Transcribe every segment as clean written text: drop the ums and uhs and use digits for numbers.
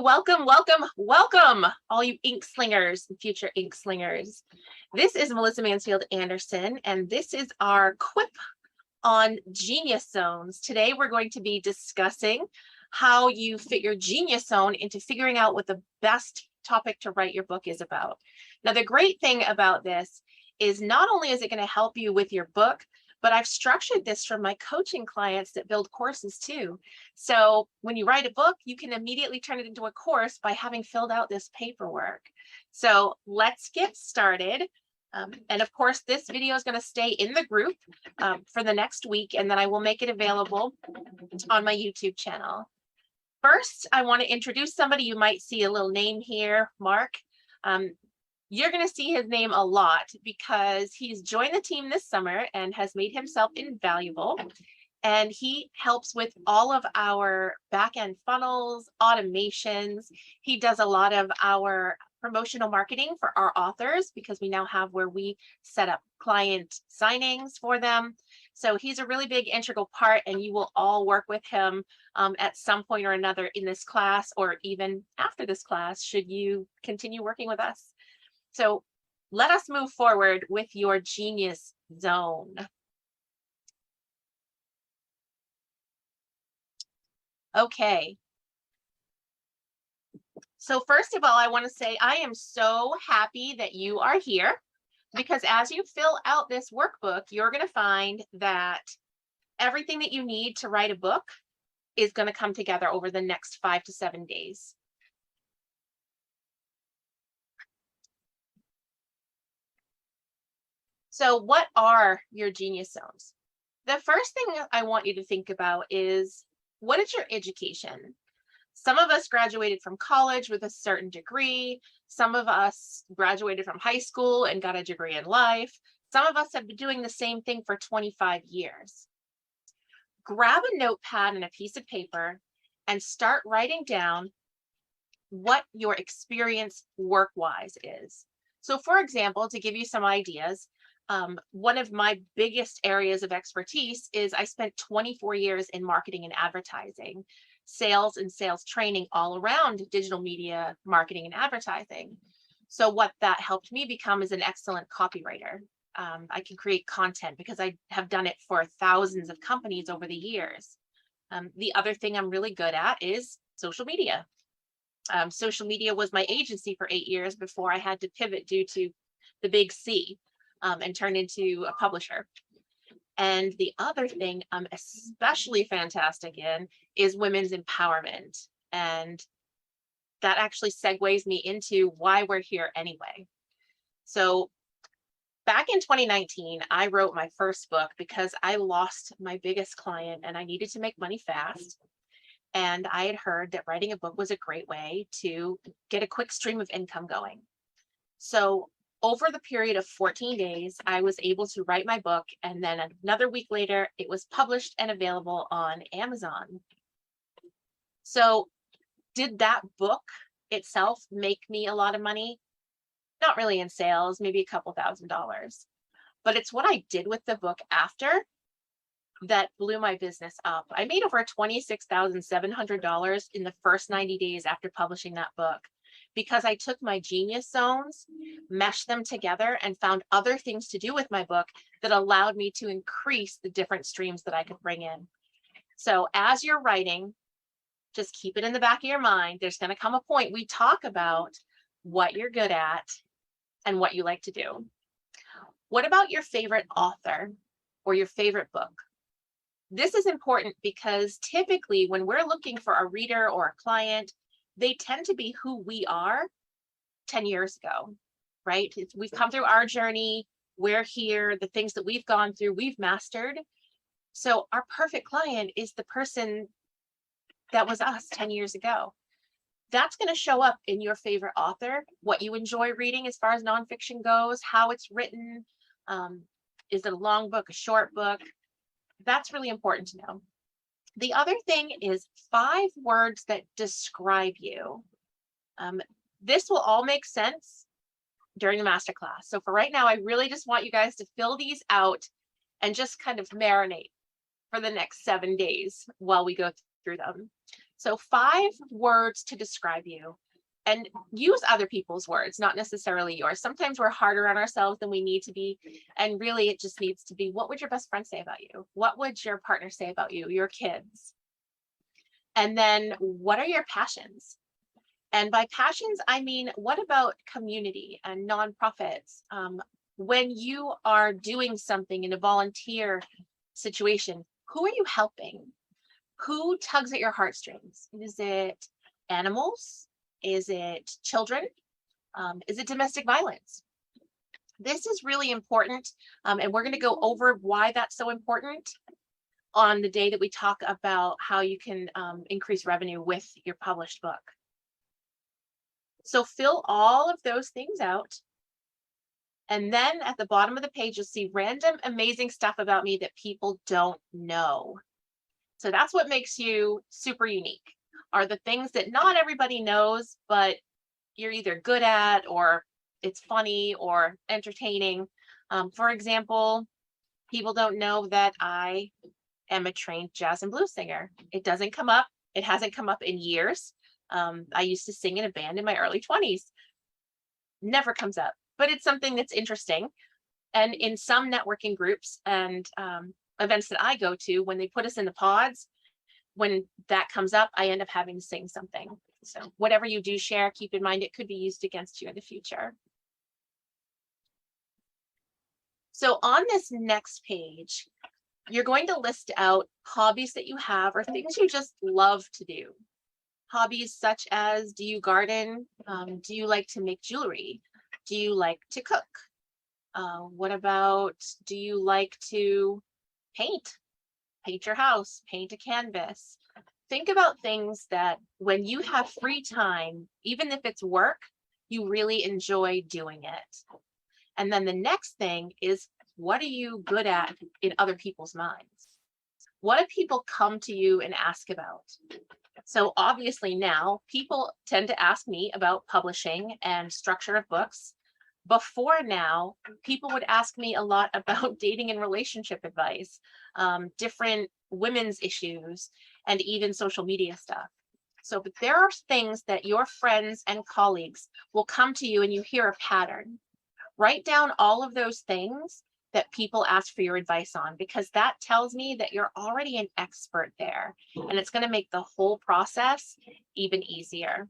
Welcome, welcome, welcome, all you ink slingers and future ink slingers. This is Melissa Mansfield Anderson, and this is our quip on genius zones. Today, we're going to be discussing how you fit your genius zone into figuring out what the best topic to write your book is about. Now, the great thing about this is not only is it going to help you with your book, but I've structured this for my coaching clients that build courses too. So when you write a book, you can immediately turn it into a course by having filled out this paperwork. So let's get started. And of course, this video is going to stay in the group for the next week, and then I will make it available on my YouTube channel. First, I want to introduce somebody. You might see a little name here, Mark. You're going to see his name a lot because he's joined the team this summer and has made himself invaluable. And he helps with all of our back-end funnels, automations. He does a lot of our promotional marketing for our authors because we now have where we set up client signings for them. So he's a really big integral part, and you will all work with him at some point or another in this class, or even after this class, should you continue working with us. So let us move forward with your genius zone. Okay. So first of all, I want to say I am so happy that you are here, because as you fill out this workbook, you're going to find that everything that you need to write a book is going to come together over the next 5 to 7 days. So what are your genius zones? The first thing I want you to think about is, what is your education? Some of us graduated from college with a certain degree. Some of us graduated from high school and got a degree in life. Some of us have been doing the same thing for 25 years. Grab a notepad and a piece of paper and start writing down what your experience work-wise is. So for example, to give you some ideas, one of my biggest areas of expertise is I spent 24 years in marketing and advertising, sales and sales training all around digital media marketing and advertising. So what that helped me become is an excellent copywriter. I can create content because I have done it for thousands of companies over the years. The other thing I'm really good at is social media. Social media was my agency for 8 years before I had to pivot due to the big C. And turn into a publisher. And the other thing I'm especially fantastic in is women's empowerment. And that actually segues me into why we're here anyway. So back in 2019, I wrote my first book because I lost my biggest client and I needed to make money fast. And I had heard that writing a book was a great way to get a quick stream of income going. So over the period of 14 days, I was able to write my book, and then another week later, it was published and available on Amazon. So did that book itself make me a lot of money? Not really in sales, maybe a couple $1,000s. But it's what I did with the book after that blew my business up. I made over $26,700 in the first 90 days after publishing that book, because I took my genius zones, meshed them together, and found other things to do with my book that allowed me to increase the different streams that I could bring in. So as you're writing, just keep it in the back of your mind. There's going to come a point we talk about what you're good at and what you like to do. What about your favorite author or your favorite book? This is important because typically when we're looking for a reader or a client, they tend to be who we are 10 years ago, right? We've come through our journey. We're here. The things that we've gone through, we've mastered. So our perfect client is the person that was us 10 years ago. That's going to show up in your favorite author, what you enjoy reading as far as nonfiction goes, how it's written. Is it a long book, a short book? That's really important to know. The other thing is 5 words that describe you. This will all make sense during the masterclass. So for right now, I really just want you guys to fill these out and just kind of marinate for the next 7 days while we go through them. So 5 words to describe you, and use other people's words, not necessarily yours. Sometimes we're harder on ourselves than we need to be. And really, it just needs to be, what would your best friend say about you? What would your partner say about you, your kids? And then what are your passions? And by passions, I mean, what about community and nonprofits? When you are doing something in a volunteer situation, who are you helping? Who tugs at your heartstrings? Is it animals? Is it children? Is it domestic violence? This is really important. And we're going to go over why that's so important on the day that we talk about how you can increase revenue with your published book. So fill all of those things out. And then at the bottom of the page, you'll see random, amazing stuff about me that people don't know. So that's what makes you super unique, are the things that not everybody knows, but you're either good at, or it's funny or entertaining. For example, people don't know that I am a trained jazz and blues singer. It doesn't come up. It hasn't come up in years. I used to sing in a band in my early 20s. Never comes up, but it's something that's interesting. And in some networking groups and events that I go to, when they put us in the pods, when that comes up, I end up having to sing something. So whatever you do share, keep in mind it could be used against you in the future. So on this next page, you're going to list out hobbies that you have or things you just love to do. Hobbies such as, do you garden? Do you like to make jewelry? Do you like to cook? What about, do you like to paint? Paint your house, paint a canvas. Think about things that when you have free time, even if it's work, you really enjoy doing it. And then the next thing is, what are you good at in other people's minds? What do people come to you and ask about? So obviously now people tend to ask me about publishing and structure of books. Before now, people would ask me a lot about dating and relationship advice, different women's issues, and even social media stuff. So, but there are things that your friends and colleagues will come to you and you hear a pattern. Write down all of those things that people ask for your advice on, because that tells me that you're already an expert there, and it's going to make the whole process even easier.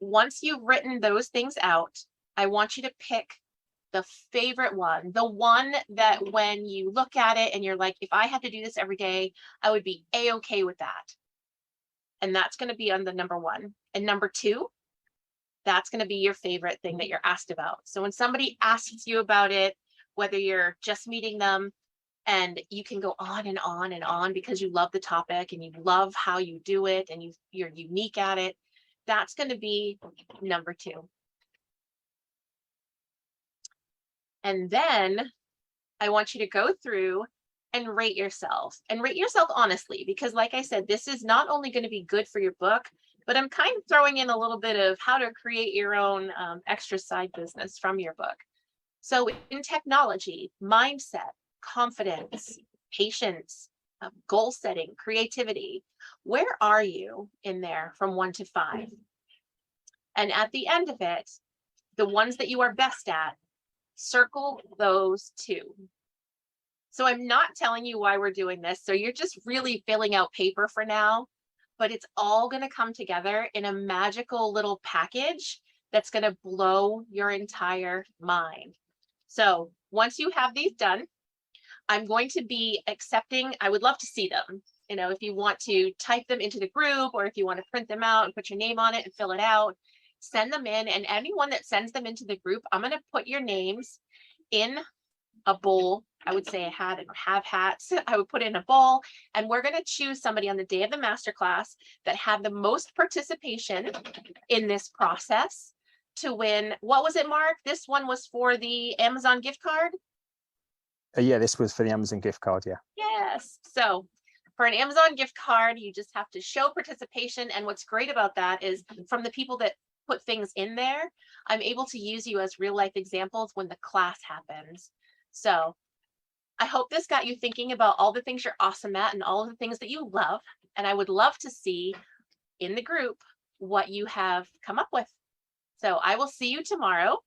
Once you've written those things out, I want you to pick the favorite one, the one that when you look at it and you're like, if I had to do this every day, I would be a-okay with that. And that's going to be on the number 1. And number 2, that's going to be your favorite thing that you're asked about. So when somebody asks you about it, whether you're just meeting them, and you can go on and on and on because you love the topic and you love how you do it and you're unique at it, that's going to be number 2. And then I want you to go through and rate yourself honestly, because like I said, this is not only going to be good for your book, but I'm kind of throwing in a little bit of how to create your own extra side business from your book. So in technology, mindset, confidence, patience, goal setting, creativity, where are you in there from 1 to 5? And at the end of it, the ones that you are best at, circle those 2. So I'm not telling you why we're doing this. So you're just really filling out paper for now, but it's all going to come together in a magical little package that's going to blow your entire mind. So once you have these done, I'm going to be accepting, I would love to see them. You know, if you want to type them into the group, or if you want to print them out and put your name on it and fill it out, send them in. And anyone that sends them into the group, I'm going to put your names in a bowl. I would say a hat and have hats. I would put it in a bowl, and we're going to choose somebody on the day of the masterclass that had the most participation in this process to win. What was it, Mark? This one was for the Amazon gift card? Yeah, this was for the Amazon gift card, yeah. Yes. So for an Amazon gift card, you just have to show participation. And what's great about that is from the people that put things in there, I'm able to use you as real life examples when the class happens. So I hope this got you thinking about all the things you're awesome at and all of the things that you love. And I would love to see in the group what you have come up with. So I will see you tomorrow.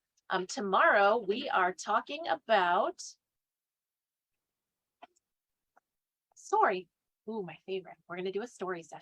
Tomorrow we are talking about story. Ooh, my favorite. We're going to do a story session.